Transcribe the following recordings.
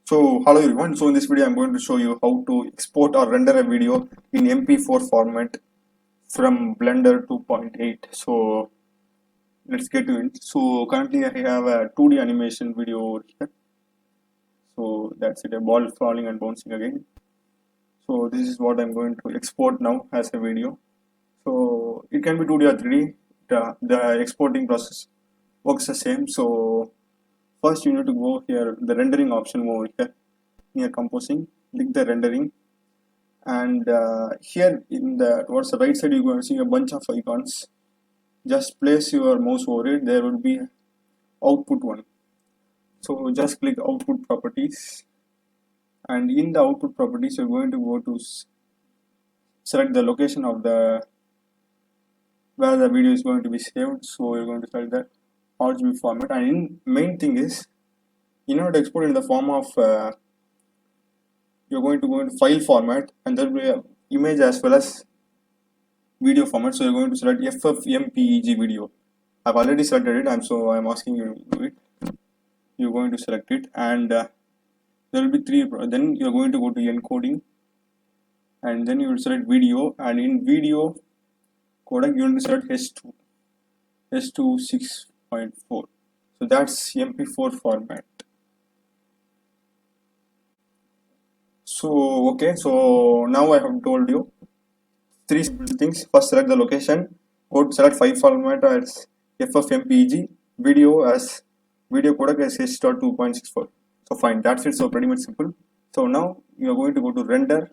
So hello everyone. So in this video I'm going to show you how to export or render a video in mp4 format from Blender 2.8. So let's get to it. So currently I have a 2D animation video over here. So that's it, a ball falling and bouncing again. So this is what I'm going to export now as a video. So it can be 2D or 3D. The exporting process works the same. So first you need to go here, the rendering option over here near composing, click the rendering, and here in the towards the right side you're going to see a bunch of icons. Just place your mouse over it, there will be output one. So just click output properties, and in the output properties you're going to go to select the location of the where the video is going to be saved. So you're going to select that RGB format, and in main thing is, in order to export in the form of you're going to go into file format, and there will be a image as well as video format. So you're going to select FFmpeg video. I've already selected it, so I'm asking you to do it. You're going to select it, and there will be three. Then you're going to go to encoding, and then you will select video, and in video codec you will select S2 6.4. So that's mp4 format. So okay, so now I have told you three simple things. First, select the location. Go to select file format as FFmpeg, video as video codec as H.2.64. So fine, that's it. So pretty much simple. So now you are going to go to render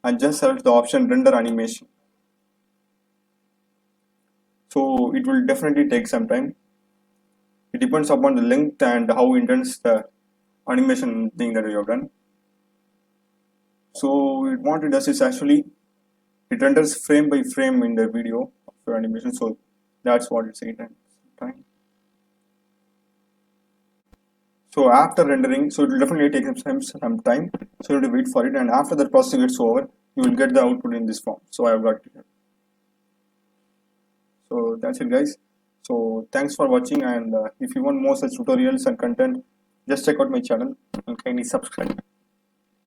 and just select the option render animation. So it will definitely take some time. It depends upon the length and how intense the animation thing that you have done. So what it does is actually it renders frame by frame in the video of your animation. So that's what it's taking time. So after rendering, so it will definitely take some time. So you have to wait for it, and after the process gets over, you will get the output in this form. So I have got it here. So that's it, guys. So thanks for watching, and if you want more such tutorials and content, just check out my channel and kindly subscribe.